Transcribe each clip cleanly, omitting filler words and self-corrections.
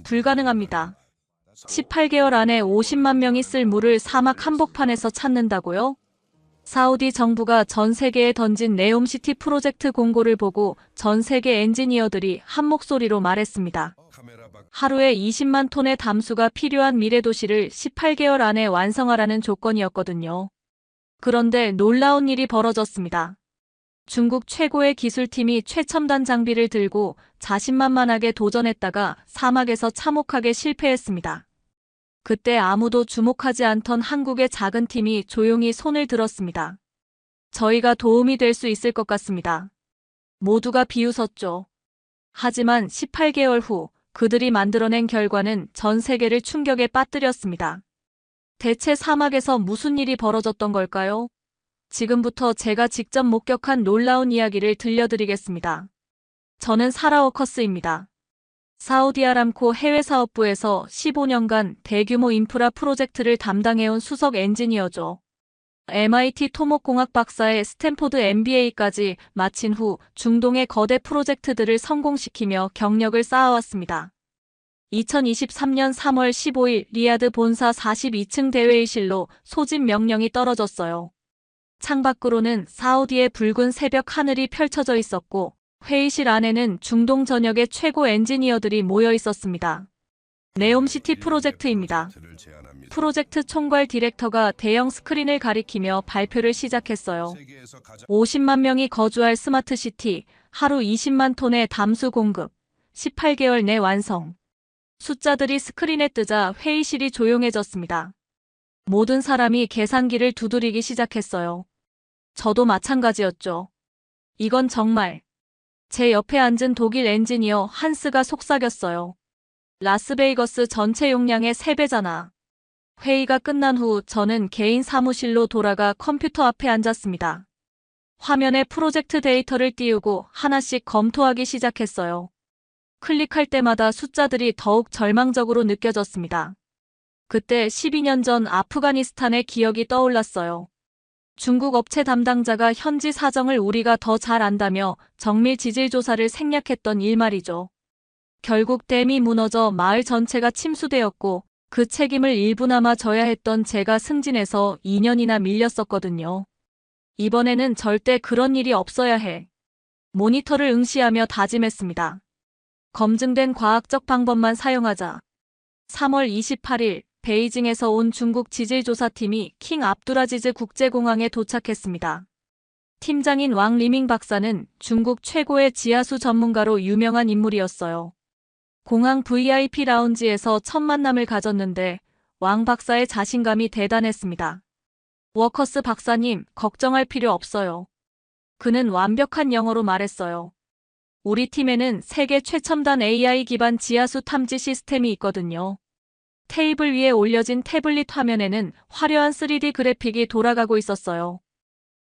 불가능합니다. 18개월 안에 50만 명이 쓸 물을 사막 한복판에서 찾는다고요? 사우디 정부가 전 세계에 던진 네옴시티 프로젝트 공고를 보고 전 세계 엔지니어들이 한 목소리로 말했습니다. 하루에 20만 톤의 담수가 필요한 미래도시를 18개월 안에 완성하라는 조건이었거든요. 그런데 놀라운 일이 벌어졌습니다. 중국 최고의 기술팀이 최첨단 장비를 들고 자신만만하게 도전했다가 사막에서 참혹하게 실패했습니다. 그때 아무도 주목하지 않던 한국의 작은 팀이 조용히 손을 들었습니다. 저희가 도움이 될 수 있을 것 같습니다. 모두가 비웃었죠. 하지만 18개월 후 그들이 만들어낸 결과는 전 세계를 충격에 빠뜨렸습니다. 대체 사막에서 무슨 일이 벌어졌던 걸까요? 지금부터 제가 직접 목격한 놀라운 이야기를 들려드리겠습니다. 저는 사라 워커스입니다. 사우디아람코 해외사업부에서 15년간 대규모 인프라 프로젝트를 담당해온 수석 엔지니어죠. MIT 토목공학 박사의 스탠포드 MBA까지 마친 후 중동의 거대 프로젝트들을 성공시키며 경력을 쌓아왔습니다. 2023년 3월 15일 리야드 본사 42층 대회의실로 소집 명령이 떨어졌어요. 창밖으로는 사우디의 붉은 새벽 하늘이 펼쳐져 있었고 회의실 안에는 중동 전역의 최고 엔지니어들이 모여 있었습니다. 네옴시티 프로젝트입니다. 프로젝트 총괄 디렉터가 대형 스크린을 가리키며 발표를 시작했어요. 50만 명이 거주할 스마트시티, 하루 20만 톤의 담수 공급, 18개월 내 완성. 숫자들이 스크린에 뜨자 회의실이 조용해졌습니다. 모든 사람이 계산기를 두드리기 시작했어요. 저도 마찬가지였죠. 이건 정말. 제 옆에 앉은 독일 엔지니어 한스가 속삭였어요. 라스베이거스 전체 용량의 3배잖아. 회의가 끝난 후 저는 개인 사무실로 돌아가 컴퓨터 앞에 앉았습니다. 화면에 프로젝트 데이터를 띄우고 하나씩 검토하기 시작했어요. 클릭할 때마다 숫자들이 더욱 절망적으로 느껴졌습니다. 그때 12년 전 아프가니스탄의 기억이 떠올랐어요. 중국 업체 담당자가 현지 사정을 우리가 더 잘 안다며 정밀 지질 조사를 생략했던 일말이죠. 결국 댐이 무너져 마을 전체가 침수되었고 그 책임을 일부나마 져야 했던 제가 승진해서 2년이나 밀렸었거든요. 이번에는 절대 그런 일이 없어야 해. 모니터를 응시하며 다짐했습니다. 검증된 과학적 방법만 사용하자. 3월 28일 베이징에서 온 중국 지질조사팀이 킹 압두라지즈 국제공항에 도착했습니다. 팀장인 왕 리밍 박사는 중국 최고의 지하수 전문가로 유명한 인물이었어요. 공항 VIP 라운지에서 첫 만남을 가졌는데 왕 박사의 자신감이 대단했습니다. 워커스 박사님, 걱정할 필요 없어요. 그는 완벽한 영어로 말했어요. 우리 팀에는 세계 최첨단 AI 기반 지하수 탐지 시스템이 있거든요. 테이블 위에 올려진 태블릿 화면에는 화려한 3D 그래픽이 돌아가고 있었어요.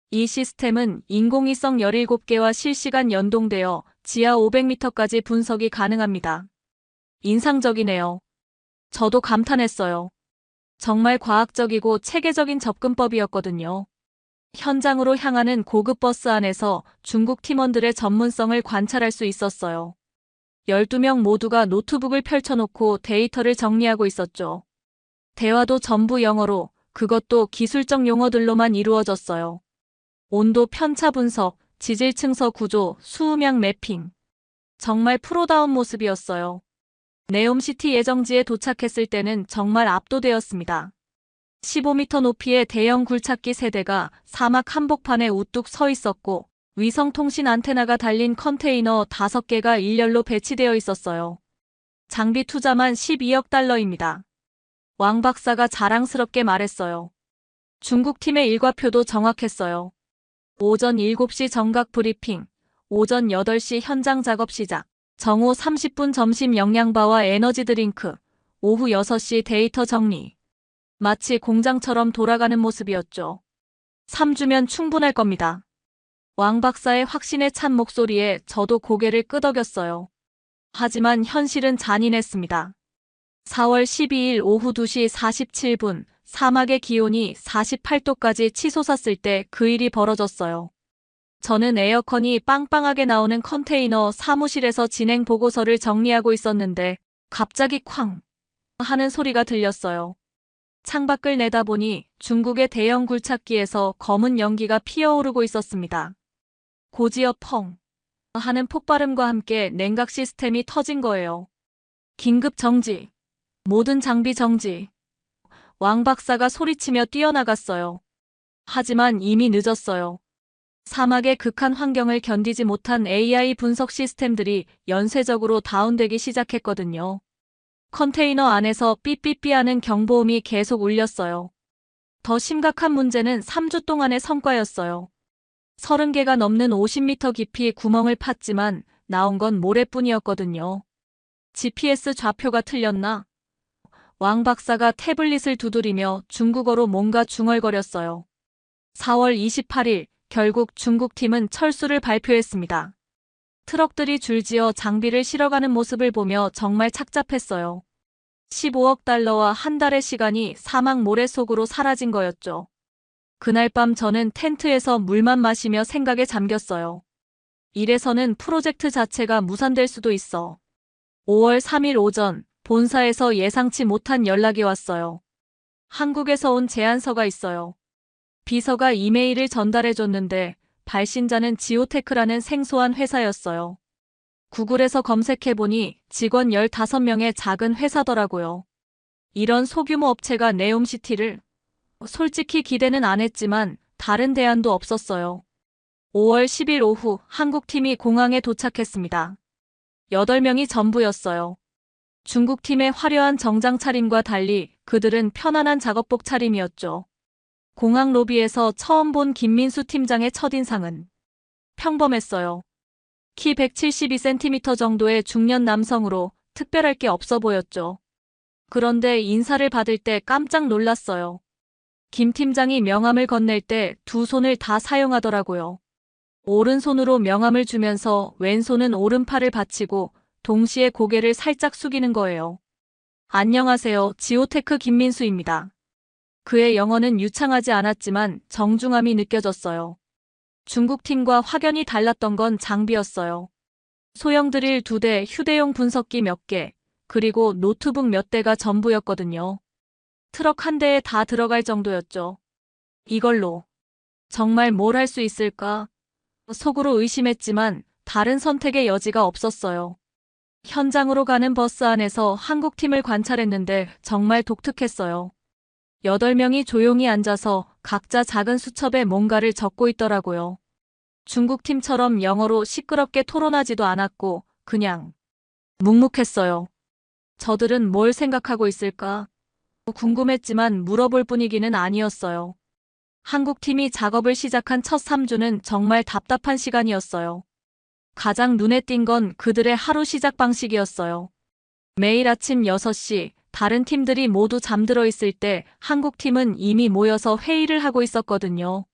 이 시스템은 인공위성 17개와 실시간 연동되어 지하 500m까지 분석이 가능합니다. 인상적이네요. 저도 감탄했어요. 정말 과학적이고 체계적인 접근법이었거든요. 현장으로 향하는 고급 버스 안에서 중국 팀원들의 전문성을 관찰할 수 있었어요. 12명 모두가 노트북을 펼쳐놓고 데이터를 정리하고 있었죠. 대화도 전부 영어로, 그것도 기술적 용어들로만 이루어졌어요. 온도 편차 분석, 지질 층서 구조, 수음양 매핑. 정말 프로다운 모습이었어요. 네옴시티 예정지에 도착했을 때는 정말 압도되었습니다. 15m 높이의 대형 굴착기 세대가 사막 한복판에 우뚝 서 있었고 위성통신 안테나가 달린 컨테이너 5개가 일렬로 배치되어 있었어요. 장비 투자만 12억 달러입니다. 왕 박사가 자랑스럽게 말했어요. 중국 팀의 일과표도 정확했어요. 오전 7시 정각 브리핑, 오전 8시 현장 작업 시작, 정오 30분 점심 영양바와 에너지 드링크, 오후 6시 데이터 정리. 마치 공장처럼 돌아가는 모습이었죠. 3주면 충분할 겁니다. 왕 박사의 확신에 찬 목소리에 저도 고개를 끄덕였어요. 하지만 현실은 잔인했습니다. 4월 12일 오후 2시 47분 사막의 기온이 48도까지 치솟았을 때 그 일이 벌어졌어요. 저는 에어컨이 빵빵하게 나오는 컨테이너 사무실에서 진행 보고서를 정리하고 있었는데 갑자기 쾅 하는 소리가 들렸어요. 창밖을 내다보니 중국의 대형 굴착기에서 검은 연기가 피어오르고 있었습니다. 고지어 펑 하는 폭발음과 함께 냉각 시스템이 터진 거예요. 긴급 정지. 모든 장비 정지. 왕 박사가 소리치며 뛰어나갔어요. 하지만 이미 늦었어요. 사막의 극한 환경을 견디지 못한 AI 분석 시스템들이 연쇄적으로 다운되기 시작했거든요. 컨테이너 안에서 삐삐삐하는 경보음이 계속 울렸어요. 더 심각한 문제는 3주 동안의 성과였어요. 30개가 넘는 50m 깊이의 구멍을 팠지만 나온 건 모래뿐이었거든요. GPS 좌표가 틀렸나? 왕 박사가 태블릿을 두드리며 중국어로 뭔가 중얼거렸어요. 4월 28일 결국 중국팀은 철수를 발표했습니다. 트럭들이 줄지어 장비를 실어가는 모습을 보며 정말 착잡했어요. 15억 달러와 한 달의 시간이 사막 모래 속으로 사라진 거였죠. 그날 밤 저는 텐트에서 물만 마시며 생각에 잠겼어요. 이래서는 프로젝트 자체가 무산될 수도 있어. 5월 3일 오전 본사에서 예상치 못한 연락이 왔어요. 한국에서 온 제안서가 있어요. 비서가 이메일을 전달해줬는데 발신자는 지오테크라는 생소한 회사였어요. 구글에서 검색해보니 직원 15명의 작은 회사더라고요. 이런 소규모 업체가 네옴시티를 솔직히 기대는 안 했지만 다른 대안도 없었어요. 5월 10일 오후 한국팀이 공항에 도착했습니다. 8명이 전부였어요. 중국팀의 화려한 정장 차림과 달리 그들은 편안한 작업복 차림이었죠. 공항 로비에서 처음 본 김민수 팀장의 첫인상은 평범했어요. 키 172cm 정도의 중년 남성으로 특별할 게 없어 보였죠. 그런데 인사를 받을 때 깜짝 놀랐어요. 김 팀장이 명함을 건넬 때 두 손을 다 사용하더라고요. 오른손으로 명함을 주면서 왼손은 오른팔을 받치고 동시에 고개를 살짝 숙이는 거예요. 안녕하세요. 지오테크 김민수입니다. 그의 영어는 유창하지 않았지만 정중함이 느껴졌어요. 중국팀과 확연히 달랐던 건 장비였어요. 소형 드릴 2대, 휴대용 분석기 몇 개, 그리고 노트북 몇 대가 전부였거든요. 트럭 한 대에 다 들어갈 정도였죠. 이걸로 정말 뭘 할 수 있을까? 속으로 의심했지만 다른 선택의 여지가 없었어요. 현장으로 가는 버스 안에서 한국팀을 관찰했는데 정말 독특했어요. 8명이 조용히 앉아서 각자 작은 수첩에 뭔가를 적고 있더라고요. 중국팀처럼 영어로 시끄럽게 토론하지도 않았고 그냥 묵묵했어요. 저들은 뭘 생각하고 있을까? 궁금했지만 물어볼 분위기는 아니었어요. 한국팀이 작업을 시작한 첫 3주는 정말 답답한 시간이었어요. 가장 눈에 띈 건 그들의 하루 시작 방식이었어요. 매일 아침 6시, 다른 팀들이 모두 잠들어 있을 때 한국팀은 이미 모여서 회의를 하고 있었거든요.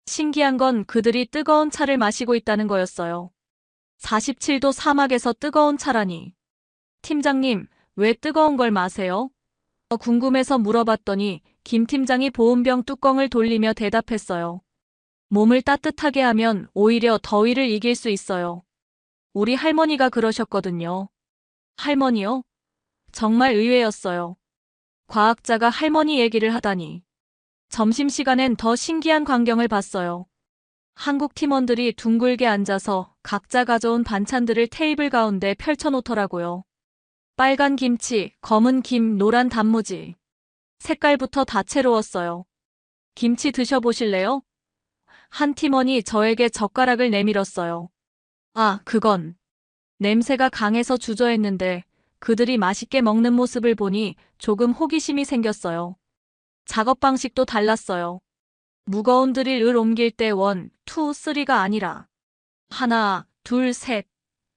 신기한 건 그들이 뜨거운 차를 마시고 있다는 거였어요. 47도 사막에서 뜨거운 차라니. 팀장님, 왜 뜨거운 걸 마세요? 궁금해서 물어봤더니 김 팀장이 보온병 뚜껑을 돌리며 대답했어요. 몸을 따뜻하게 하면 오히려 더위를 이길 수 있어요. 우리 할머니가 그러셨거든요. 할머니요? 정말 의외였어요. 과학자가 할머니 얘기를 하다니. 점심시간엔 더 신기한 광경을 봤어요. 한국 팀원들이 둥글게 앉아서 각자 가져온 반찬들을 테이블 가운데 펼쳐놓더라고요. 빨간 김치, 검은 김, 노란 단무지. 색깔부터 다채로웠어요. 김치 드셔보실래요? 한 팀원이 저에게 젓가락을 내밀었어요. 아, 그건. 냄새가 강해서 주저했는데 그들이 맛있게 먹는 모습을 보니 조금 호기심이 생겼어요. 작업 방식도 달랐어요. 무거운 드릴을 옮길 때 1, 2, 3가 아니라 하나, 둘, 셋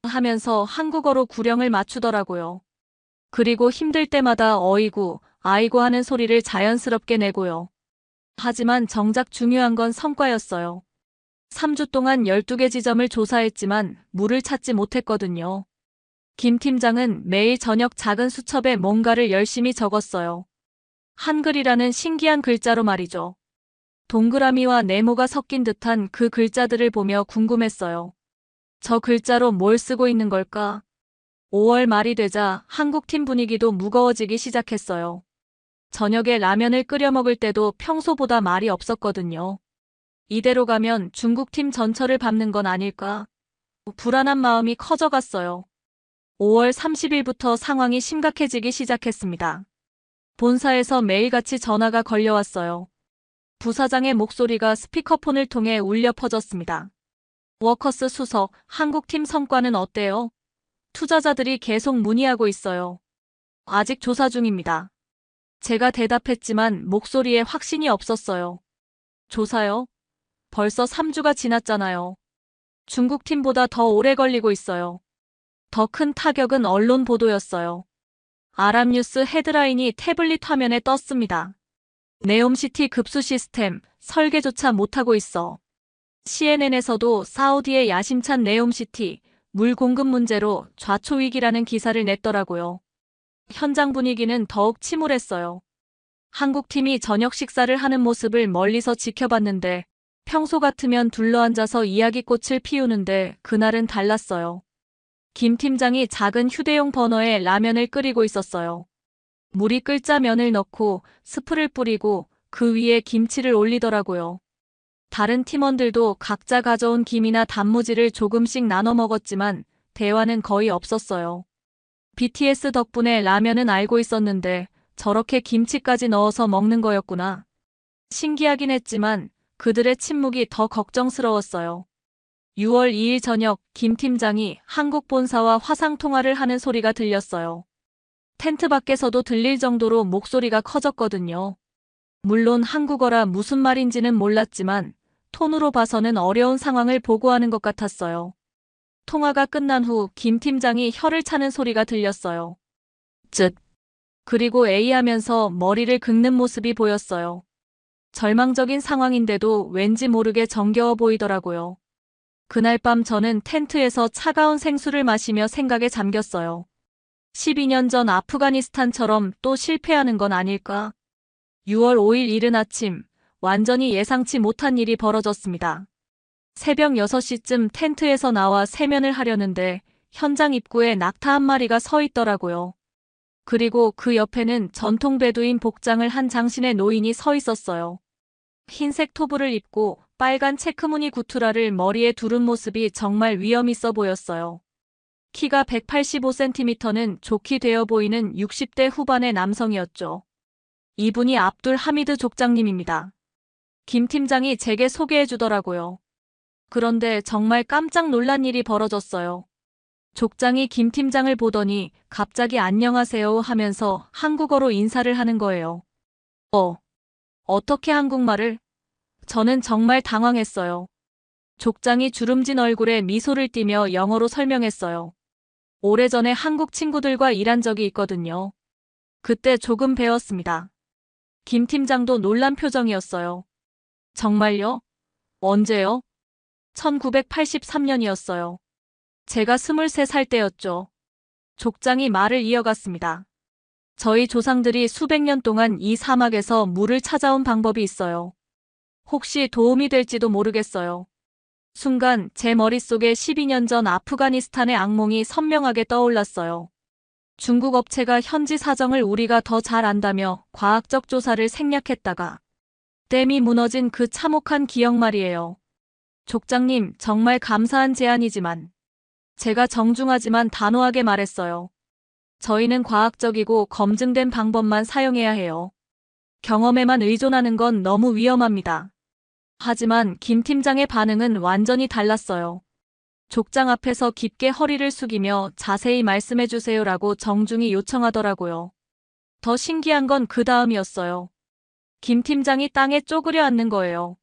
하면서 한국어로 구령을 맞추더라고요. 그리고 힘들 때마다 어이구, 아이고 하는 소리를 자연스럽게 내고요. 하지만 정작 중요한 건 성과였어요. 3주 동안 12개 지점을 조사했지만 물을 찾지 못했거든요. 김 팀장은 매일 저녁 작은 수첩에 뭔가를 열심히 적었어요. 한글이라는 신기한 글자로 말이죠. 동그라미와 네모가 섞인 듯한 그 글자들을 보며 궁금했어요. 저 글자로 뭘 쓰고 있는 걸까? 5월 말이 되자 한국팀 분위기도 무거워지기 시작했어요. 저녁에 라면을 끓여 먹을 때도 평소보다 말이 없었거든요. 이대로 가면 중국팀 전철을 밟는 건 아닐까? 불안한 마음이 커져갔어요. 5월 30일부터 상황이 심각해지기 시작했습니다. 본사에서 매일같이 전화가 걸려왔어요. 부사장의 목소리가 스피커폰을 통해 울려 퍼졌습니다. 워커스 수석, 한국팀 성과는 어때요? 투자자들이 계속 문의하고 있어요. 아직 조사 중입니다. 제가 대답했지만 목소리에 확신이 없었어요. 조사요? 벌써 3주가 지났잖아요. 중국팀보다 더 오래 걸리고 있어요. 더 큰 타격은 언론 보도였어요. 아랍뉴스 헤드라인이 태블릿 화면에 떴습니다. 네옴시티 급수 시스템, 설계조차 못하고 있어. CNN에서도 사우디의 야심찬 네옴시티, 물 공급 문제로 좌초위기라는 기사를 냈더라고요. 현장 분위기는 더욱 침울했어요. 한국팀이 저녁 식사를 하는 모습을 멀리서 지켜봤는데 평소 같으면 둘러앉아서 이야기꽃을 피우는데 그날은 달랐어요. 김 팀장이 작은 휴대용 버너에 라면을 끓이고 있었어요. 물이 끓자 면을 넣고 스프를 뿌리고 그 위에 김치를 올리더라고요. 다른 팀원들도 각자 가져온 김이나 단무지를 조금씩 나눠 먹었지만 대화는 거의 없었어요. BTS 덕분에 라면은 알고 있었는데 저렇게 김치까지 넣어서 먹는 거였구나. 신기하긴 했지만 그들의 침묵이 더 걱정스러웠어요. 6월 2일 저녁 김 팀장이 한국 본사와 화상통화를 하는 소리가 들렸어요. 텐트 밖에서도 들릴 정도로 목소리가 커졌거든요. 물론 한국어라 무슨 말인지는 몰랐지만 톤으로 봐서는 어려운 상황을 보고하는 것 같았어요. 통화가 끝난 후 김 팀장이 혀를 차는 소리가 들렸어요. 쯧. 그리고 에이 하면서 머리를 긁는 모습이 보였어요. 절망적인 상황인데도 왠지 모르게 정겨워 보이더라고요. 그날 밤 저는 텐트에서 차가운 생수를 마시며 생각에 잠겼어요. 12년 전 아프가니스탄처럼 또 실패하는 건 아닐까? 6월 5일 이른 아침, 완전히 예상치 못한 일이 벌어졌습니다. 새벽 6시쯤 텐트에서 나와 세면을 하려는데 현장 입구에 낙타 한 마리가 서 있더라고요. 그리고 그 옆에는 전통 베두인 복장을 한 장신의 노인이 서 있었어요. 흰색 토브를 입고 빨간 체크무늬 구투라를 머리에 두른 모습이 정말 위험 있어 보였어요. 키가 185cm는 좋게 되어 보이는 60대 후반의 남성이었죠. 이분이 압둘 하미드 족장님입니다. 김 팀장이 제게 소개해 주더라고요. 그런데 정말 깜짝 놀란 일이 벌어졌어요. 족장이 김 팀장을 보더니 갑자기 안녕하세요 하면서 한국어로 인사를 하는 거예요. 어떻게 한국말을? 저는 정말 당황했어요. 족장이 주름진 얼굴에 미소를 띠며 영어로 설명했어요. 오래전에 한국 친구들과 일한 적이 있거든요. 그때 조금 배웠습니다. 김 팀장도 놀란 표정이었어요. 정말요? 언제요? 1983년이었어요. 제가 23살 때였죠. 족장이 말을 이어갔습니다. 저희 조상들이 수백 년 동안 이 사막에서 물을 찾아온 방법이 있어요. 혹시 도움이 될지도 모르겠어요. 순간 제 머릿속에 12년 전 아프가니스탄의 악몽이 선명하게 떠올랐어요. 중국 업체가 현지 사정을 우리가 더 잘 안다며 과학적 조사를 생략했다가 댐이 무너진 그 참혹한 기억 말이에요. 족장님, 정말 감사한 제안이지만 제가 정중하지만 단호하게 말했어요. 저희는 과학적이고 검증된 방법만 사용해야 해요. 경험에만 의존하는 건 너무 위험합니다. 하지만 김 팀장의 반응은 완전히 달랐어요. 족장 앞에서 깊게 허리를 숙이며 자세히 말씀해 주세요라고 정중히 요청하더라고요. 더 신기한 건 그 다음이었어요. 김 팀장이 땅에 쪼그려 앉는 거예요.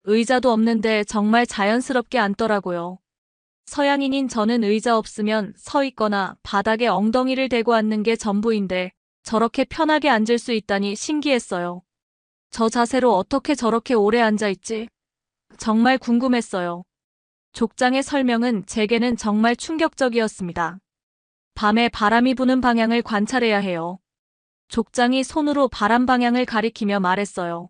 의자도 없는데 정말 자연스럽게 앉더라고요. 서양인인 저는 의자 없으면 서 있거나 바닥에 엉덩이를 대고 앉는 게 전부인데 저렇게 편하게 앉을 수 있다니 신기했어요. 저 자세로 어떻게 저렇게 오래 앉아있지? 정말 궁금했어요. 족장의 설명은 제게는 정말 충격적이었습니다. 밤에 바람이 부는 방향을 관찰해야 해요. 족장이 손으로 바람 방향을 가리키며 말했어요.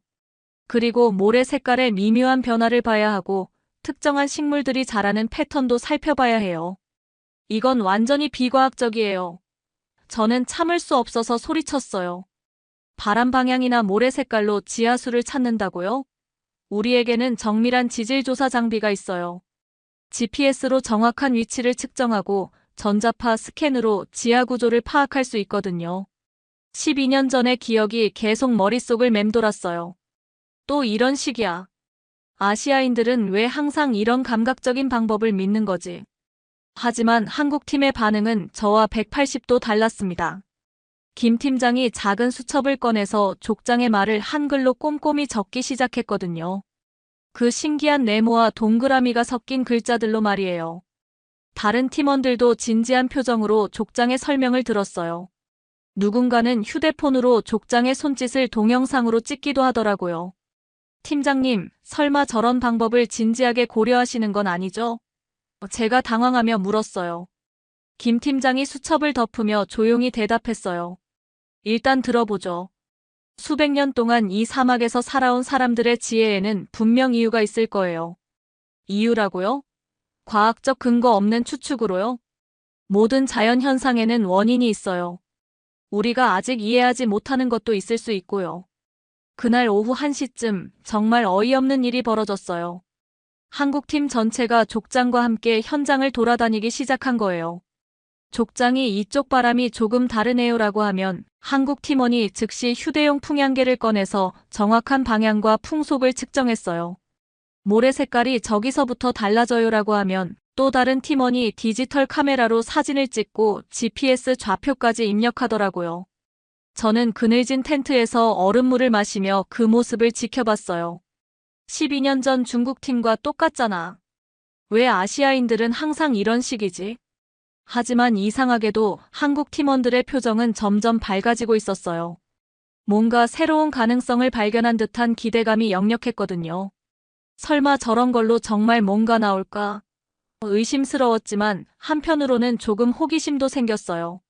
그리고 모래 색깔의 미묘한 변화를 봐야 하고 특정한 식물들이 자라는 패턴도 살펴봐야 해요. 이건 완전히 비과학적이에요. 저는 참을 수 없어서 소리쳤어요. 바람 방향이나 모래 색깔로 지하수를 찾는다고요? 우리에게는 정밀한 지질 조사 장비가 있어요. GPS로 정확한 위치를 측정하고 전자파 스캔으로 지하 구조를 파악할 수 있거든요. 12년 전의 기억이 계속 머릿속을 맴돌았어요. 또 이런 식이야. 아시아인들은 왜 항상 이런 감각적인 방법을 믿는 거지? 하지만 한국팀의 반응은 저와 180도 달랐습니다. 김 팀장이 작은 수첩을 꺼내서 족장의 말을 한글로 꼼꼼히 적기 시작했거든요. 그 신기한 네모와 동그라미가 섞인 글자들로 말이에요. 다른 팀원들도 진지한 표정으로 족장의 설명을 들었어요. 누군가는 휴대폰으로 족장의 손짓을 동영상으로 찍기도 하더라고요. 팀장님, 설마 저런 방법을 진지하게 고려하시는 건 아니죠? 제가 당황하며 물었어요. 김 팀장이 수첩을 덮으며 조용히 대답했어요. 일단 들어보죠. 수백 년 동안 이 사막에서 살아온 사람들의 지혜에는 분명 이유가 있을 거예요. 이유라고요? 과학적 근거 없는 추측으로요? 모든 자연 현상에는 원인이 있어요. 우리가 아직 이해하지 못하는 것도 있을 수 있고요. 그날 오후 1시쯤 정말 어이없는 일이 벌어졌어요. 한국팀 전체가 족장과 함께 현장을 돌아다니기 시작한 거예요. 족장이 이쪽 바람이 조금 다르네요라고 하면 한국 팀원이 즉시 휴대용 풍향계를 꺼내서 정확한 방향과 풍속을 측정했어요. 모래 색깔이 저기서부터 달라져요라고 하면 또 다른 팀원이 디지털 카메라로 사진을 찍고 GPS 좌표까지 입력하더라고요. 저는 그늘진 텐트에서 얼음물을 마시며 그 모습을 지켜봤어요. 12년 전 중국팀과 똑같잖아. 왜 아시아인들은 항상 이런 식이지? 하지만 이상하게도 한국 팀원들의 표정은 점점 밝아지고 있었어요. 뭔가 새로운 가능성을 발견한 듯한 기대감이 역력했거든요. 설마 저런 걸로 정말 뭔가 나올까? 의심스러웠지만 한편으로는 조금 호기심도 생겼어요.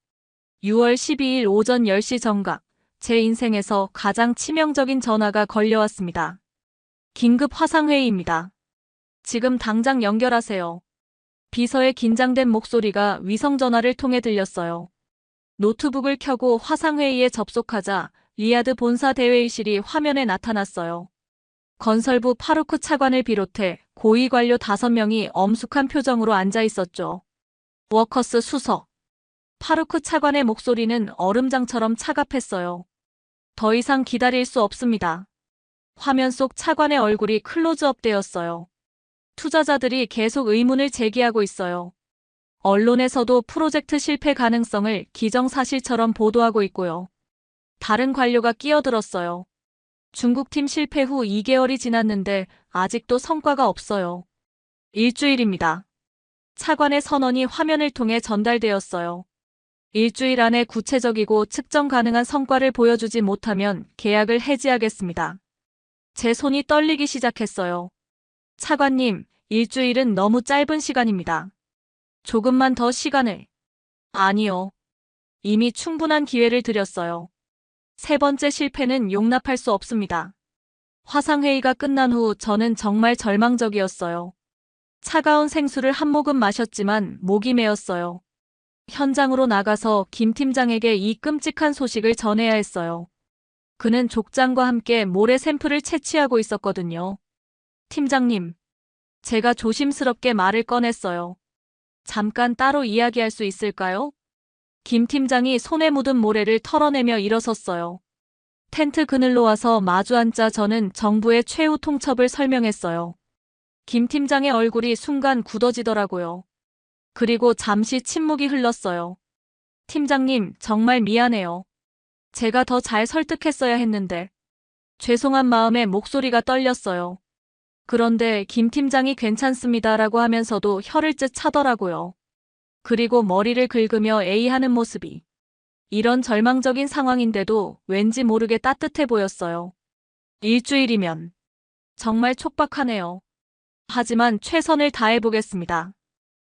6월 12일 오전 10시 정각, 제 인생에서 가장 치명적인 전화가 걸려왔습니다. 긴급 화상회의입니다. 지금 당장 연결하세요. 비서의 긴장된 목소리가 위성전화를 통해 들렸어요. 노트북을 켜고 화상회의에 접속하자 리야드 본사 대회의실이 화면에 나타났어요. 건설부 파루크 차관을 비롯해 고위 관료 5명이 엄숙한 표정으로 앉아 있었죠. 워커스 수석. 파루크 차관의 목소리는 얼음장처럼 차갑했어요. 더 이상 기다릴 수 없습니다. 화면 속 차관의 얼굴이 클로즈업 되었어요. 투자자들이 계속 의문을 제기하고 있어요. 언론에서도 프로젝트 실패 가능성을 기정사실처럼 보도하고 있고요. 다른 관료가 끼어들었어요. 중국팀 실패 후 2개월이 지났는데 아직도 성과가 없어요. 일주일입니다. 차관의 선언이 화면을 통해 전달되었어요. 일주일 안에 구체적이고 측정 가능한 성과를 보여주지 못하면 계약을 해지하겠습니다. 제 손이 떨리기 시작했어요. 차관님, 일주일은 너무 짧은 시간입니다. 조금만 더 시간을. 아니요. 이미 충분한 기회를 드렸어요. 세 번째 실패는 용납할 수 없습니다. 화상회의가 끝난 후 저는 정말 절망적이었어요. 차가운 생수를 한 모금 마셨지만 목이 메었어요. 현장으로 나가서 김 팀장에게 이 끔찍한 소식을 전해야 했어요. 그는 족장과 함께 모래 샘플을 채취하고 있었거든요. 팀장님, 제가 조심스럽게 말을 꺼냈어요. 잠깐 따로 이야기할 수 있을까요? 김 팀장이 손에 묻은 모래를 털어내며 일어섰어요. 텐트 그늘로 와서 마주 앉자 저는 정부의 최후 통첩을 설명했어요. 김 팀장의 얼굴이 순간 굳어지더라고요. 그리고 잠시 침묵이 흘렀어요. 팀장님, 정말 미안해요. 제가 더 잘 설득했어야 했는데. 죄송한 마음에 목소리가 떨렸어요. 그런데 김 팀장이 괜찮습니다라고 하면서도 혀를 쯧 차더라고요. 그리고 머리를 긁으며 에이하는 모습이. 이런 절망적인 상황인데도 왠지 모르게 따뜻해 보였어요. 일주일이면 정말 촉박하네요. 하지만 최선을 다해보겠습니다.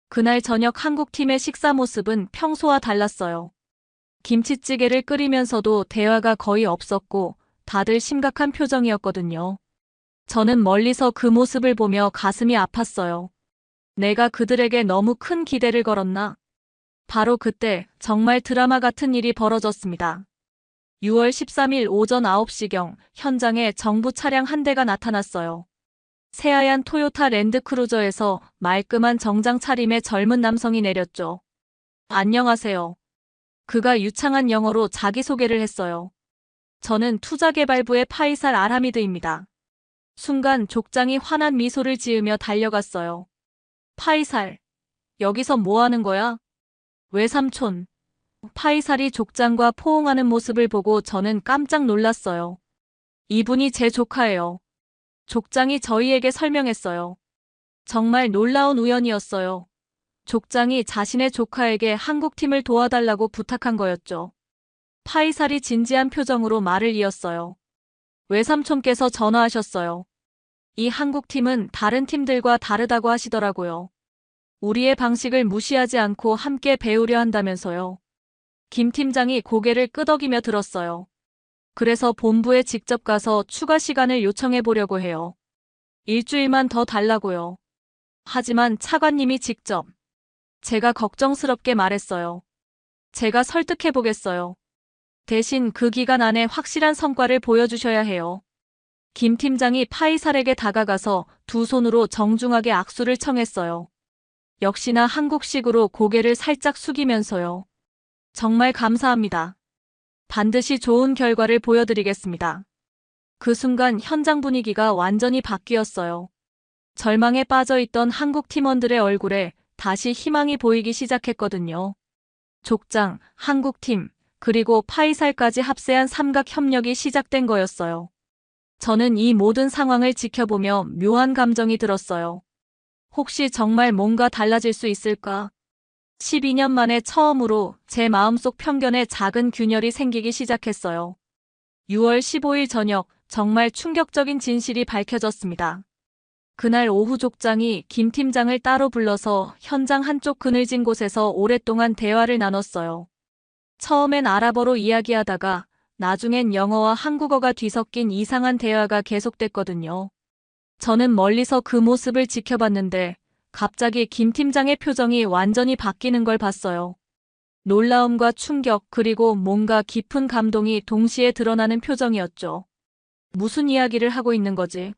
그날 저녁 한국팀의 식사 모습은 평소와 달랐어요. 김치찌개를 끓이면서도 대화가 거의 없었고 다들 심각한 표정이었거든요. 저는 멀리서 그 모습을 보며 가슴이 아팠어요. 내가 그들에게 너무 큰 기대를 걸었나? 바로 그때 정말 드라마 같은 일이 벌어졌습니다. 6월 13일 오전 9시경 현장에 정부 차량 한 대가 나타났어요. 새하얀 토요타 랜드크루저에서 말끔한 정장 차림의 젊은 남성이 내렸죠. 안녕하세요. 그가 유창한 영어로 자기소개를 했어요. 저는 투자개발부의 파이살 알하미드입니다. 순간 족장이 환한 미소를 지으며 달려갔어요. 파이살, 여기서 뭐 하는 거야? 외삼촌. 파이살이 족장과 포옹하는 모습을 보고 저는 깜짝 놀랐어요. 이분이 제 조카예요. 족장이 저희에게 설명했어요. 정말 놀라운 우연이었어요. 족장이 자신의 조카에게 한국팀을 도와달라고 부탁한 거였죠. 파이살이 진지한 표정으로 말을 이었어요. 외삼촌께서 전화하셨어요. 이 한국팀은 다른 팀들과 다르다고 하시더라고요. 우리의 방식을 무시하지 않고 함께 배우려 한다면서요. 김 팀장이 고개를 끄덕이며 들었어요. 그래서 본부에 직접 가서 추가 시간을 요청해 보려고 해요. 일주일만 더 달라고요. 하지만 차관님이 직접. 제가 걱정스럽게 말했어요. 제가 설득해 보겠어요. 대신 그 기간 안에 확실한 성과를 보여주셔야 해요. 김 팀장이 파이살에게 다가가서 두 손으로 정중하게 악수를 청했어요. 역시나 한국식으로 고개를 살짝 숙이면서요. 정말 감사합니다. 반드시 좋은 결과를 보여드리겠습니다. 그 순간 현장 분위기가 완전히 바뀌었어요. 절망에 빠져있던 한국 팀원들의 얼굴에 다시 희망이 보이기 시작했거든요. 족장, 한국팀, 그리고 파이살까지 합세한 삼각협력이 시작된 거였어요. 저는 이 모든 상황을 지켜보며 묘한 감정이 들었어요. 혹시 정말 뭔가 달라질 수 있을까? 12년 만에 처음으로 제 마음속 편견에 작은 균열이 생기기 시작했어요. 6월 15일 저녁, 정말 충격적인 진실이 밝혀졌습니다. 그날 오후 족장이 김 팀장을 따로 불러서 현장 한쪽 그늘진 곳에서 오랫동안 대화를 나눴어요. 처음엔 아랍어로 이야기하다가 나중엔 영어와 한국어가 뒤섞인 이상한 대화가 계속됐거든요. 저는 멀리서 그 모습을 지켜봤는데 갑자기 김 팀장의 표정이 완전히 바뀌는 걸 봤어요. 놀라움과 충격 그리고 뭔가 깊은 감동이 동시에 드러나는 표정이었죠. 무슨 이야기를 하고 있는 거지?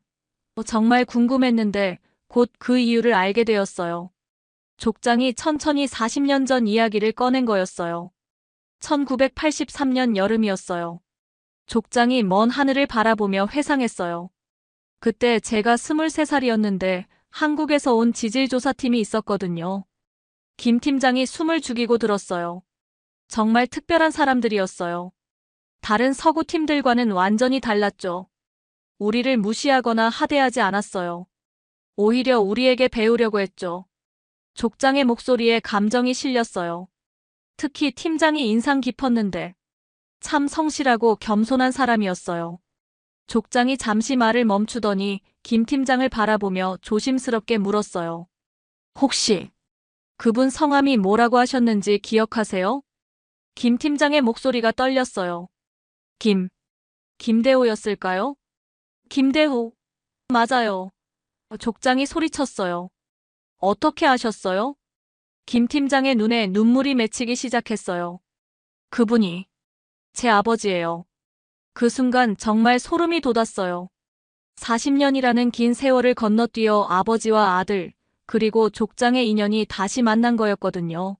정말 궁금했는데 곧 그 이유를 알게 되었어요. 족장이 천천히 40년 전 이야기를 꺼낸 거였어요. 1983년 여름이었어요. 족장이 먼 하늘을 바라보며 회상했어요. 그때 제가 23살이었는데 한국에서 온 지질조사팀이 있었거든요. 김 팀장이 숨을 죽이고 들었어요. 정말 특별한 사람들이었어요. 다른 서구 팀들과는 완전히 달랐죠. 우리를 무시하거나 하대하지 않았어요. 오히려 우리에게 배우려고 했죠. 족장의 목소리에 감정이 실렸어요. 특히 팀장이 인상 깊었는데 참 성실하고 겸손한 사람이었어요. 족장이 잠시 말을 멈추더니 김 팀장을 바라보며 조심스럽게 물었어요. 혹시 그분 성함이 뭐라고 하셨는지 기억하세요? 김 팀장의 목소리가 떨렸어요. 김대호였을까요? 김대호. 맞아요. 족장이 소리쳤어요. 어떻게 아셨어요? 김 팀장의 눈에 눈물이 맺히기 시작했어요. 그분이 제 아버지예요. 그 순간 정말 소름이 돋았어요. 40년이라는 긴 세월을 건너뛰어 아버지와 아들, 그리고 족장의 인연이 다시 만난 거였거든요.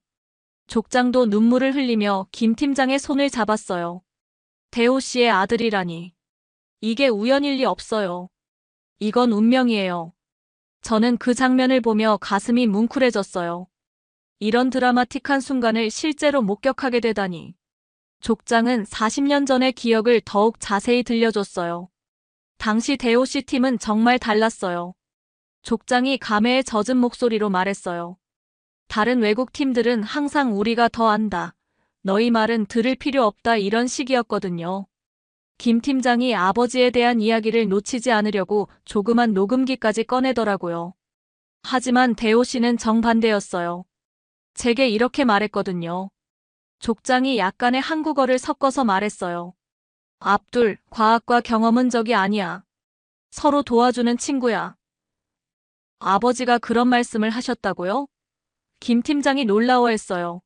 족장도 눈물을 흘리며 김 팀장의 손을 잡았어요. 대호 씨의 아들이라니. 이게 우연일 리 없어요. 이건 운명이에요. 저는 그 장면을 보며 가슴이 뭉클해졌어요. 이런 드라마틱한 순간을 실제로 목격하게 되다니. 족장은 40년 전의 기억을 더욱 자세히 들려줬어요. 당시 대호 씨 팀은 정말 달랐어요. 족장이 감회에 젖은 목소리로 말했어요. 다른 외국 팀들은 항상 우리가 더 안다. 너희 말은 들을 필요 없다 이런 식이었거든요. 김 팀장이 아버지에 대한 이야기를 놓치지 않으려고 조그만 녹음기까지 꺼내더라고요. 하지만 대호 씨는 정반대였어요. 제게 이렇게 말했거든요. 족장이 약간의 한국어를 섞어서 말했어요. 압둘, 과학과 경험은 적이 아니야. 서로 도와주는 친구야. 아버지가 그런 말씀을 하셨다고요? 김 팀장이 놀라워했어요.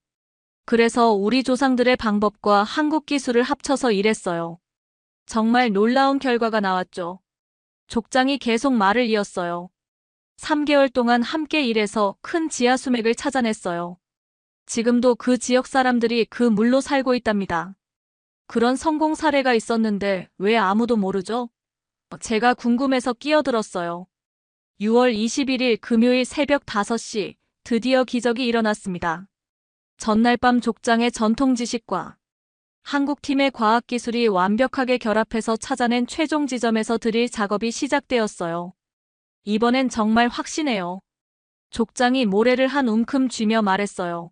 그래서 우리 조상들의 방법과 한국 기술을 합쳐서 일했어요. 정말 놀라운 결과가 나왔죠. 족장이 계속 말을 이었어요. 3개월 동안 함께 일해서 큰 지하 수맥을 찾아냈어요. 지금도 그 지역 사람들이 그 물로 살고 있답니다. 그런 성공 사례가 있었는데 왜 아무도 모르죠? 제가 궁금해서 끼어들었어요. 6월 21일 금요일 새벽 5시 드디어 기적이 일어났습니다. 전날 밤 족장의 전통 지식과 한국팀의 과학기술이 완벽하게 결합해서 찾아낸 최종 지점에서 드릴 작업이 시작되었어요. 이번엔 정말 확신해요. 족장이 모래를 한 움큼 쥐며 말했어요.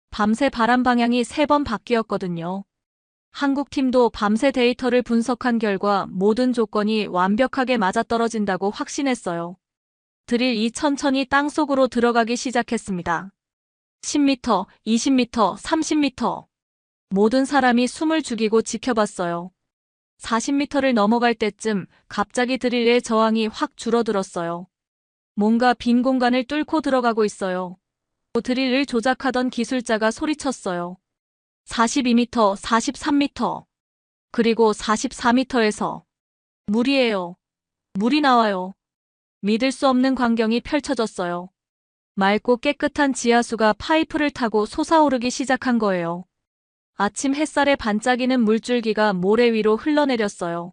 밤새 바람 방향이 3번 바뀌었거든요. 한국팀도 밤새 데이터를 분석한 결과 모든 조건이 완벽하게 맞아떨어진다고 확신했어요. 드릴이 천천히 땅속으로 들어가기 시작했습니다. 10m, 20m, 30m. 모든 사람이 숨을 죽이고 지켜봤어요. 40m를 넘어갈 때쯤 갑자기 드릴의 저항이 확 줄어들었어요. 뭔가 빈 공간을 뚫고 들어가고 있어요. 드릴을 조작하던 기술자가 소리쳤어요. 42m, 43m. 그리고 44m에서 물이에요. 물이 나와요. 믿을 수 없는 광경이 펼쳐졌어요. 맑고 깨끗한 지하수가 파이프를 타고 솟아오르기 시작한 거예요. 아침 햇살에 반짝이는 물줄기가 모래 위로 흘러내렸어요.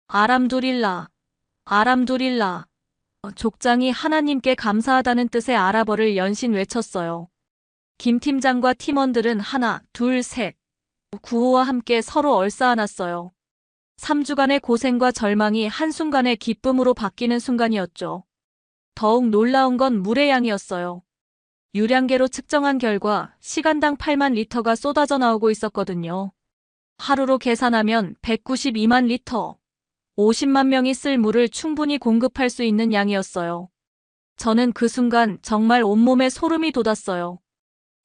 아람두릴라, 아람두릴라. 족장이 하나님께 감사하다는 뜻의 아랍어를 연신 외쳤어요. 김 팀장과 팀원들은 하나, 둘, 셋. 구호와 함께 서로 얼싸안았어요. 3주간의 고생과 절망이 한순간에 기쁨으로 바뀌는 순간이었죠. 더욱 놀라운 건 물의 양이었어요. 유량계로 측정한 결과 시간당 8만 리터가 쏟아져 나오고 있었거든요. 하루로 계산하면 192만 리터. 50만 명이 쓸 물을 충분히 공급할 수 있는 양이었어요. 저는 그 순간 정말 온몸에 소름이 돋았어요.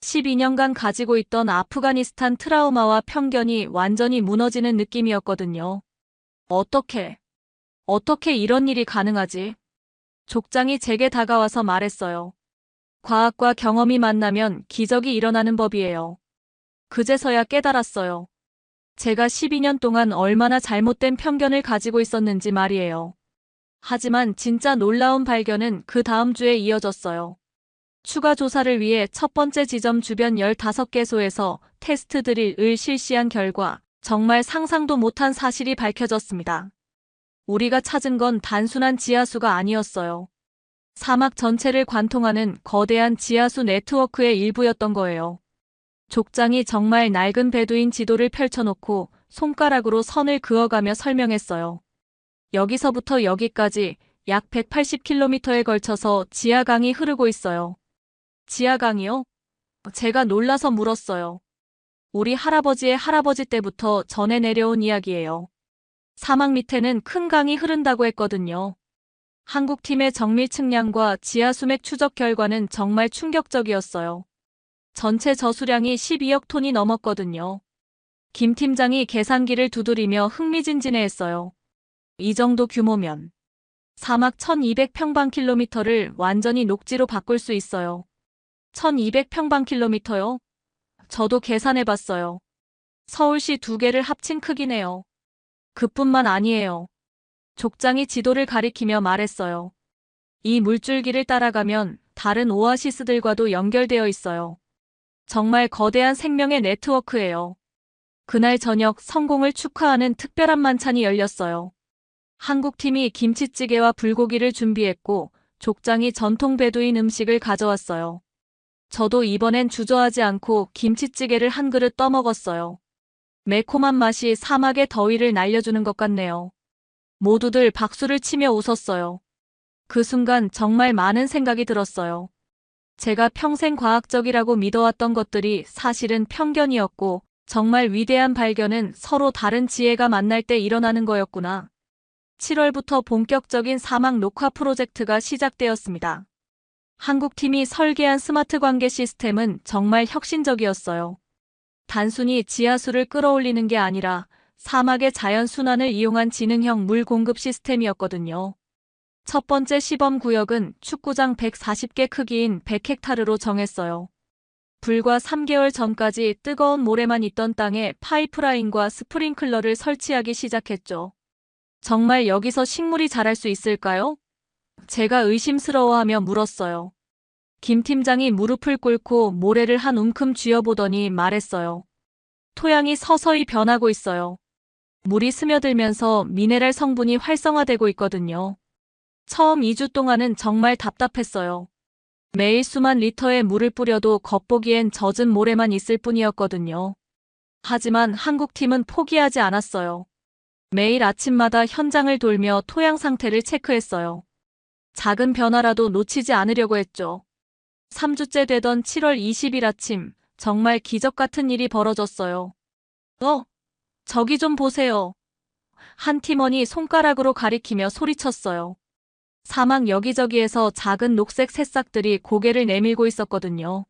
12년간 가지고 있던 아프가니스탄 트라우마와 편견이 완전히 무너지는 느낌이었거든요. 어떻게 이런 일이 가능하지? 족장이 제게 다가와서 말했어요. 과학과 경험이 만나면 기적이 일어나는 법이에요. 그제서야 깨달았어요. 제가 12년 동안 얼마나 잘못된 편견을 가지고 있었는지 말이에요. 하지만 진짜 놀라운 발견은 그 다음 주에 이어졌어요. 추가 조사를 위해 첫 번째 지점 주변 15개소에서 테스트 드릴을 실시한 결과 정말 상상도 못한 사실이 밝혀졌습니다. 우리가 찾은 건 단순한 지하수가 아니었어요. 사막 전체를 관통하는 거대한 지하수 네트워크의 일부였던 거예요. 족장이 정말 낡은 베두인 지도를 펼쳐놓고 손가락으로 선을 그어가며 설명했어요. 여기서부터 여기까지 약 180km에 걸쳐서 지하강이 흐르고 있어요. 지하강이요? 제가 놀라서 물었어요. 우리 할아버지의 할아버지 때부터 전해 내려온 이야기예요. 사막 밑에는 큰 강이 흐른다고 했거든요. 한국팀의 정밀 측량과 지하수맥 추적 결과는 정말 충격적이었어요. 전체 저수량이 12억 톤이 넘었거든요. 김 팀장이 계산기를 두드리며 흥미진진해했어요. 이 정도 규모면 사막 1200평방킬로미터를 완전히 녹지로 바꿀 수 있어요. 1200평방킬로미터요? 저도 계산해봤어요. 서울시 2개를 합친 크기네요. 그뿐만 아니에요. 족장이 지도를 가리키며 말했어요. 이 물줄기를 따라가면 다른 오아시스들과도 연결되어 있어요. 정말 거대한 생명의 네트워크예요. 그날 저녁 성공을 축하하는 특별한 만찬이 열렸어요. 한국팀이 김치찌개와 불고기를 준비했고 족장이 전통 베두인 음식을 가져왔어요. 저도 이번엔 주저하지 않고 김치찌개를 한 그릇 떠먹었어요. 매콤한 맛이 사막의 더위를 날려주는 것 같네요. 모두들 박수를 치며 웃었어요. 그 순간 정말 많은 생각이 들었어요. 제가 평생 과학적이라고 믿어왔던 것들이 사실은 편견이었고 정말 위대한 발견은 서로 다른 지혜가 만날 때 일어나는 거였구나. 7월부터 본격적인 사막 녹화 프로젝트가 시작되었습니다. 한국팀이 설계한 스마트 관계 시스템은 정말 혁신적이었어요. 단순히 지하수를 끌어올리는 게 아니라 사막의 자연 순환을 이용한 지능형 물 공급 시스템이었거든요. 첫 번째 시범 구역은 축구장 140개 크기인 100헥타르로 정했어요. 불과 3개월 전까지 뜨거운 모래만 있던 땅에 파이프라인과 스프링클러를 설치하기 시작했죠. 정말 여기서 식물이 자랄 수 있을까요? 제가 의심스러워하며 물었어요. 김 팀장이 무릎을 꿇고 모래를 한 움큼 쥐어보더니 말했어요. 토양이 서서히 변하고 있어요. 물이 스며들면서 미네랄 성분이 활성화되고 있거든요. 처음 2주 동안은 정말 답답했어요. 매일 수만 리터의 물을 뿌려도 겉보기엔 젖은 모래만 있을 뿐이었거든요. 하지만 한국팀은 포기하지 않았어요. 매일 아침마다 현장을 돌며 토양 상태를 체크했어요. 작은 변화라도 놓치지 않으려고 했죠. 3주째 되던 7월 20일 아침, 정말 기적 같은 일이 벌어졌어요. 저기 좀 보세요. 한 팀원이 손가락으로 가리키며 소리쳤어요. 사막 여기저기에서 작은 녹색 새싹들이 고개를 내밀고 있었거든요.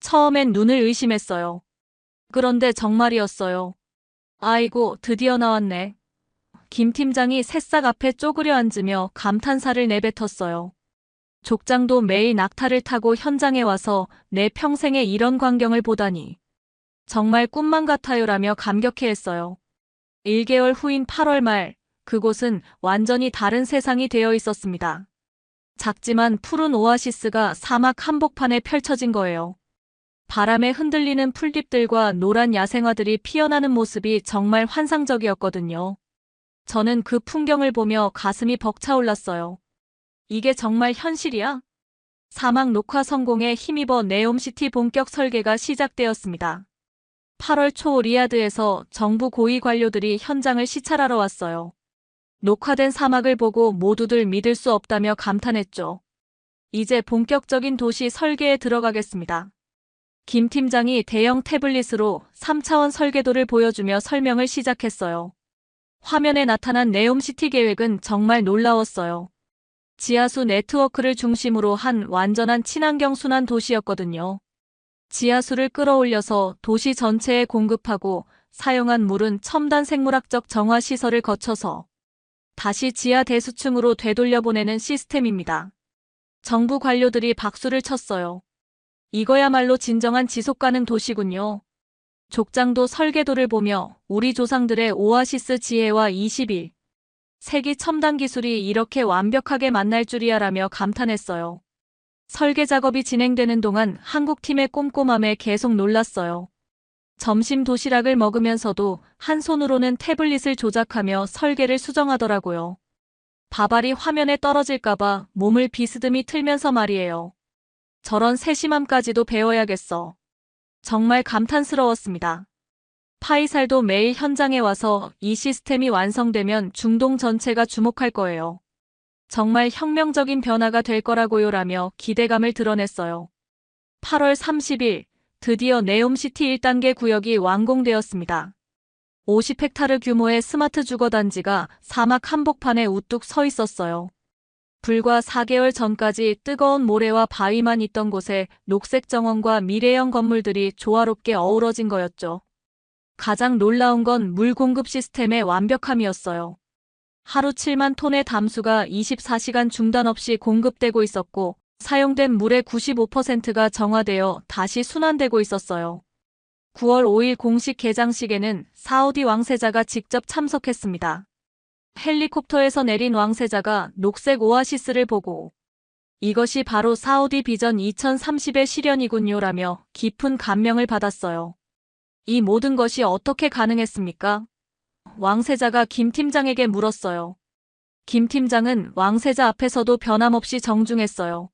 처음엔 눈을 의심했어요. 그런데 정말이었어요. 아이고, 드디어 나왔네. 김 팀장이 새싹 앞에 쪼그려 앉으며 감탄사를 내뱉었어요. 족장도 매일 낙타를 타고 현장에 와서 내 평생에 이런 광경을 보다니. 정말 꿈만 같아요라며 감격해했어요. 1개월 후인 8월 말, 그곳은 완전히 다른 세상이 되어 있었습니다. 작지만 푸른 오아시스가 사막 한복판에 펼쳐진 거예요. 바람에 흔들리는 풀잎들과 노란 야생화들이 피어나는 모습이 정말 환상적이었거든요. 저는 그 풍경을 보며 가슴이 벅차올랐어요. 이게 정말 현실이야? 사막 녹화 성공에 힘입어 네옴시티 본격 설계가 시작되었습니다. 8월 초 리야드에서 정부 고위 관료들이 현장을 시찰하러 왔어요. 녹화된 사막을 보고 모두들 믿을 수 없다며 감탄했죠. 이제 본격적인 도시 설계에 들어가겠습니다. 김 팀장이 대형 태블릿으로 3차원 설계도를 보여주며 설명을 시작했어요. 화면에 나타난 네옴시티 계획은 정말 놀라웠어요. 지하수 네트워크를 중심으로 한 완전한 친환경 순환 도시였거든요. 지하수를 끌어올려서 도시 전체에 공급하고 사용한 물은 첨단 생물학적 정화 시설을 거쳐서 다시 지하 대수층으로 되돌려보내는 시스템입니다. 정부 관료들이 박수를 쳤어요. 이거야말로 진정한 지속가능 도시군요. 족장도 설계도를 보며 우리 조상들의 오아시스 지혜와 21세기 첨단 기술이 이렇게 완벽하게 만날 줄이야라며 감탄했어요. 설계 작업이 진행되는 동안 한국팀의 꼼꼼함에 계속 놀랐어요. 점심 도시락을 먹으면서도 한 손으로는 태블릿을 조작하며 설계를 수정하더라고요. 밥알이 화면에 떨어질까봐 몸을 비스듬히 틀면서 말이에요. 저런 세심함까지도 배워야겠어. 정말 감탄스러웠습니다. 파이살도 매일 현장에 와서 이 시스템이 완성되면 중동 전체가 주목할 거예요. 정말 혁명적인 변화가 될 거라고요라며 기대감을 드러냈어요. 8월 30일, 드디어 네옴시티 1단계 구역이 완공되었습니다. 50헥타르 규모의 스마트 주거단지가 사막 한복판에 우뚝 서 있었어요. 불과 4개월 전까지 뜨거운 모래와 바위만 있던 곳에 녹색 정원과 미래형 건물들이 조화롭게 어우러진 거였죠. 가장 놀라운 건 물 공급 시스템의 완벽함이었어요. 하루 7만 톤의 담수가 24시간 중단 없이 공급되고 있었고 사용된 물의 95%가 정화되어 다시 순환되고 있었어요. 9월 5일 공식 개장식에는 사우디 왕세자가 직접 참석했습니다. 헬리콥터에서 내린 왕세자가 녹색 오아시스를 보고 이것이 바로 사우디 비전 2030의 실현이군요라며 깊은 감명을 받았어요. 이 모든 것이 어떻게 가능했습니까? 왕세자가 김 팀장에게 물었어요. 김 팀장은 왕세자 앞에서도 변함없이 정중했어요.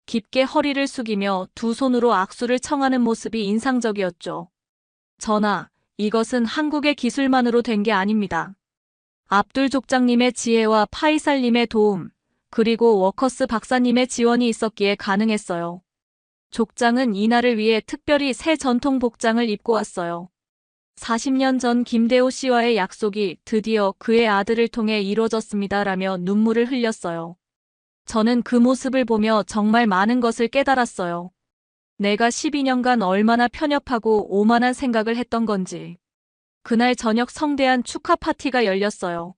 깊게 허리를 숙이며 두 손으로 악수를 청하는 모습이 인상적이었죠. 전하, 이것은 한국의 기술만으로 된 게 아닙니다. 압둘 족장님의 지혜와 파이살님의 도움, 그리고 워커스 박사님의 지원이 있었기에 가능했어요. 족장은 이날을 위해 특별히 새 전통 복장을 입고 왔어요. 40년 전 김대호 씨와의 약속이 드디어 그의 아들을 통해 이루어졌습니다라며 눈물을 흘렸어요. 저는 그 모습을 보며 정말 많은 것을 깨달았어요. 내가 12년간 얼마나 편협하고 오만한 생각을 했던 건지. 그날 저녁 성대한 축하 파티가 열렸어요.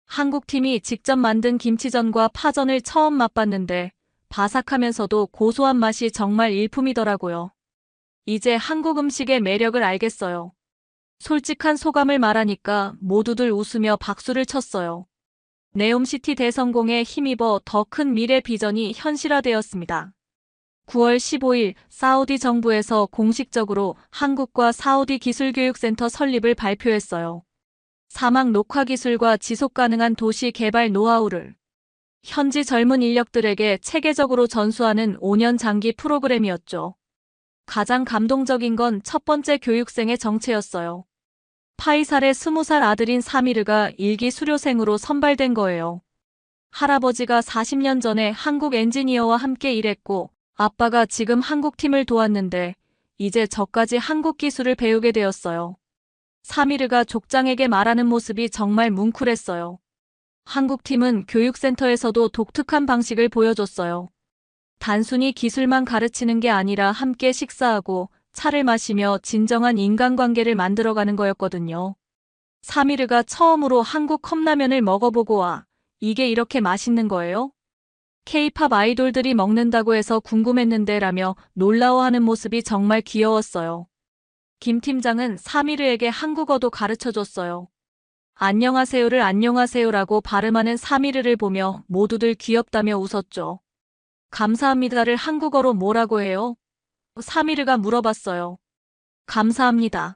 한국팀이 직접 만든 김치전과 파전을 처음 맛봤는데 바삭하면서도 고소한 맛이 정말 일품이더라고요. 이제 한국 음식의 매력을 알겠어요. 솔직한 소감을 말하니까 모두들 웃으며 박수를 쳤어요. 네옴시티 대성공에 힘입어 더 큰 미래 비전이 현실화되었습니다. 9월 15일 사우디 정부에서 공식적으로 한국과 사우디 기술교육센터 설립을 발표했어요. 사막 녹화 기술과 지속 가능한 도시 개발 노하우를 현지 젊은 인력들에게 체계적으로 전수하는 5년 장기 프로그램이었죠. 가장 감동적인 건 첫 번째 교육생의 정체였어요. 파이살의 20살 아들인 사미르가 일기 수료생으로 선발된 거예요. 할아버지가 40년 전에 한국 엔지니어와 함께 일했고 아빠가 지금 한국팀을 도왔는데 이제 저까지 한국 기술을 배우게 되었어요. 사미르가 족장에게 말하는 모습이 정말 뭉클했어요. 한국팀은 교육센터에서도 독특한 방식을 보여줬어요. 단순히 기술만 가르치는 게 아니라 함께 식사하고 차를 마시며 진정한 인간관계를 만들어가는 거였거든요. 사미르가 처음으로 한국 컵라면을 먹어보고 와, 이게 이렇게 맛있는 거예요? K-팝 아이돌들이 먹는다고 해서 궁금했는데 라며 놀라워하는 모습이 정말 귀여웠어요. 김 팀장은 사미르에게 한국어도 가르쳐줬어요. 안녕하세요를 안녕하세요라고 발음하는 사미르를 보며 모두들 귀엽다며 웃었죠. 감사합니다를 한국어로 뭐라고 해요? 사미르가 물어봤어요. 감사합니다.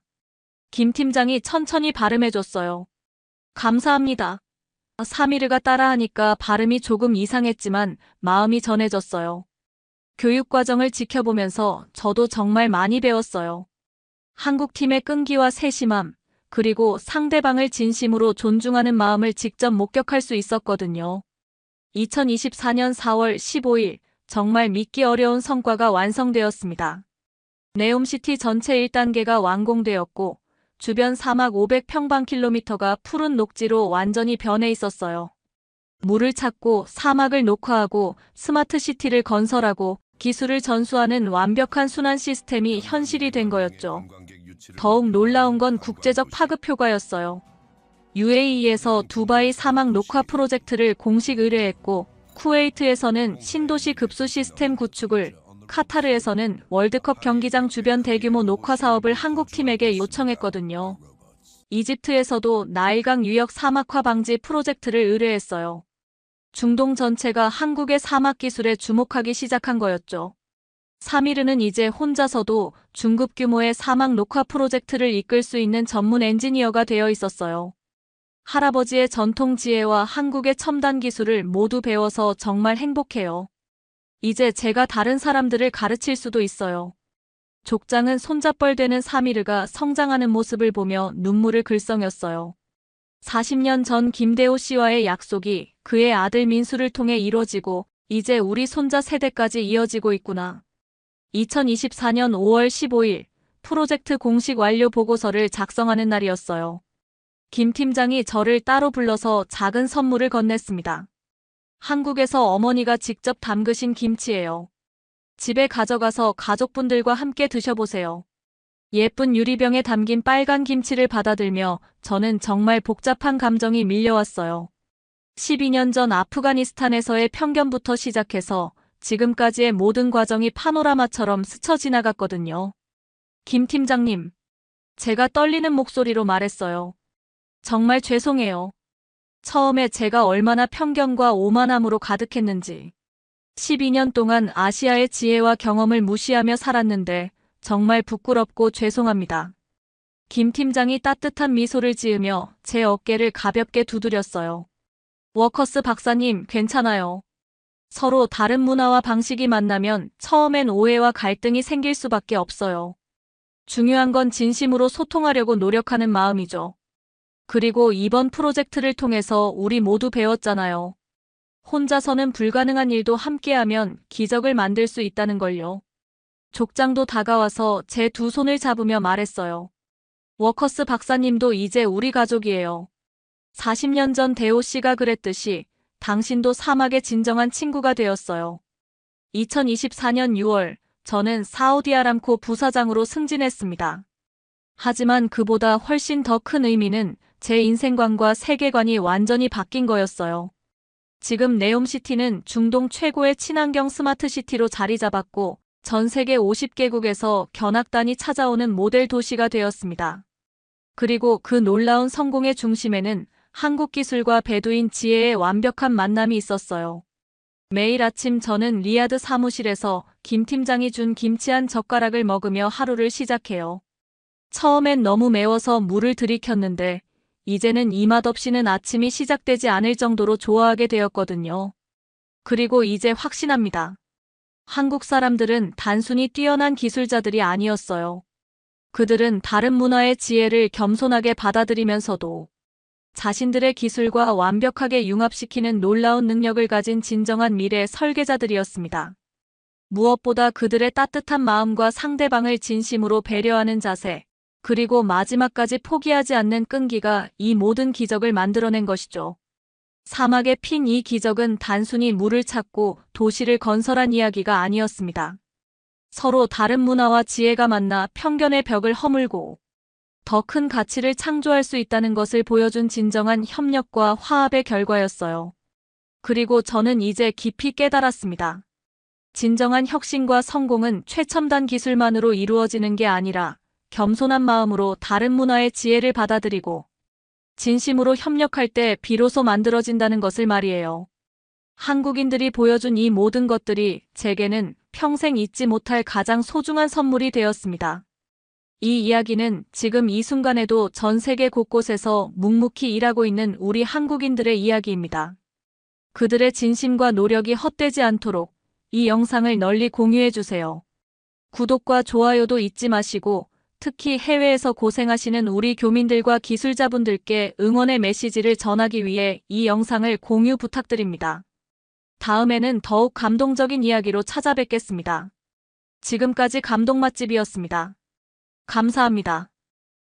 김 팀장이 천천히 발음해줬어요. 감사합니다. 사미르가 따라하니까 발음이 조금 이상했지만 마음이 전해졌어요. 교육과정을 지켜보면서 저도 정말 많이 배웠어요. 한국팀의 끈기와 세심함, 그리고 상대방을 진심으로 존중하는 마음을 직접 목격할 수 있었거든요. 2024년 4월 15일, 정말 믿기 어려운 성과가 완성되었습니다. 네옴시티 전체 1단계가 완공되었고 주변 사막 500평방킬로미터가 푸른 녹지로 완전히 변해 있었어요. 물을 찾고 사막을 녹화하고 스마트 시티를 건설하고 기술을 전수하는 완벽한 순환 시스템이 현실이 된 거였죠. 더욱 놀라운 건 국제적 파급 효과였어요. UAE에서 두바이 사막 녹화 프로젝트를 공식 의뢰했고 쿠웨이트에서는 신도시 급수 시스템 구축을, 카타르에서는 월드컵 경기장 주변 대규모 녹화 사업을 한국팀에게 요청했거든요. 이집트에서도 나일강 유역 사막화 방지 프로젝트를 의뢰했어요. 중동 전체가 한국의 사막 기술에 주목하기 시작한 거였죠. 사미르는 이제 혼자서도 중급 규모의 사막 녹화 프로젝트를 이끌 수 있는 전문 엔지니어가 되어 있었어요. 할아버지의 전통 지혜와 한국의 첨단 기술을 모두 배워서 정말 행복해요. 이제 제가 다른 사람들을 가르칠 수도 있어요. 족장은 손잡벌되는 사미르가 성장하는 모습을 보며 눈물을 글썽였어요. 40년 전 김대호 씨와의 약속이 그의 아들 민수를 통해 이뤄지고 이제 우리 손자 세대까지 이어지고 있구나. 2024년 5월 15일 프로젝트 공식 완료 보고서를 작성하는 날이었어요. 김 팀장이 저를 따로 불러서 작은 선물을 건넸습니다. 한국에서 어머니가 직접 담그신 김치예요. 집에 가져가서 가족분들과 함께 드셔보세요. 예쁜 유리병에 담긴 빨간 김치를 받아들며 저는 정말 복잡한 감정이 밀려왔어요. 12년 전 아프가니스탄에서의 편견부터 시작해서 지금까지의 모든 과정이 파노라마처럼 스쳐 지나갔거든요. 김 팀장님, 제가 떨리는 목소리로 말했어요. 정말 죄송해요. 처음에 제가 얼마나 편견과 오만함으로 가득했는지. 12년 동안 아시아의 지혜와 경험을 무시하며 살았는데 정말 부끄럽고 죄송합니다. 김 팀장이 따뜻한 미소를 지으며 제 어깨를 가볍게 두드렸어요. 워커스 박사님, 괜찮아요. 서로 다른 문화와 방식이 만나면 처음엔 오해와 갈등이 생길 수밖에 없어요. 중요한 건 진심으로 소통하려고 노력하는 마음이죠. 그리고 이번 프로젝트를 통해서 우리 모두 배웠잖아요. 혼자서는 불가능한 일도 함께하면 기적을 만들 수 있다는 걸요. 족장도 다가와서 제 두 손을 잡으며 말했어요. 워커스 박사님도 이제 우리 가족이에요. 40년 전 대호 씨가 그랬듯이 당신도 사막의 진정한 친구가 되었어요. 2024년 6월, 저는 사우디 아람코 부사장으로 승진했습니다. 하지만 그보다 훨씬 더 큰 의미는 제 인생관과 세계관이 완전히 바뀐 거였어요. 지금 네옴시티는 중동 최고의 친환경 스마트 시티로 자리 잡았고 전 세계 50개국에서 견학단이 찾아오는 모델 도시가 되었습니다. 그리고 그 놀라운 성공의 중심에는 한국 기술과 베두인 지혜의 완벽한 만남이 있었어요. 매일 아침 저는 리야드 사무실에서 김 팀장이 준 김치 한 젓가락을 먹으며 하루를 시작해요. 처음엔 너무 매워서 물을 들이켰는데 이제는 이 맛 없이는 아침이 시작되지 않을 정도로 좋아하게 되었거든요. 그리고 이제 확신합니다. 한국 사람들은 단순히 뛰어난 기술자들이 아니었어요. 그들은 다른 문화의 지혜를 겸손하게 받아들이면서도 자신들의 기술과 완벽하게 융합시키는 놀라운 능력을 가진 진정한 미래 설계자들이었습니다. 무엇보다 그들의 따뜻한 마음과 상대방을 진심으로 배려하는 자세, 그리고 마지막까지 포기하지 않는 끈기가 이 모든 기적을 만들어낸 것이죠. 사막에 핀 이 기적은 단순히 물을 찾고 도시를 건설한 이야기가 아니었습니다. 서로 다른 문화와 지혜가 만나 편견의 벽을 허물고 더 큰 가치를 창조할 수 있다는 것을 보여준 진정한 협력과 화합의 결과였어요. 그리고 저는 이제 깊이 깨달았습니다. 진정한 혁신과 성공은 최첨단 기술만으로 이루어지는 게 아니라 겸손한 마음으로 다른 문화의 지혜를 받아들이고 진심으로 협력할 때 비로소 만들어진다는 것을 말이에요. 한국인들이 보여준 이 모든 것들이 제게는 평생 잊지 못할 가장 소중한 선물이 되었습니다. 이 이야기는 지금 이 순간에도 전 세계 곳곳에서 묵묵히 일하고 있는 우리 한국인들의 이야기입니다. 그들의 진심과 노력이 헛되지 않도록 이 영상을 널리 공유해주세요. 구독과 좋아요도 잊지 마시고 특히 해외에서 고생하시는 우리 교민들과 기술자분들께 응원의 메시지를 전하기 위해 이 영상을 공유 부탁드립니다. 다음에는 더욱 감동적인 이야기로 찾아뵙겠습니다. 지금까지 감동 맛집이었습니다. 감사합니다.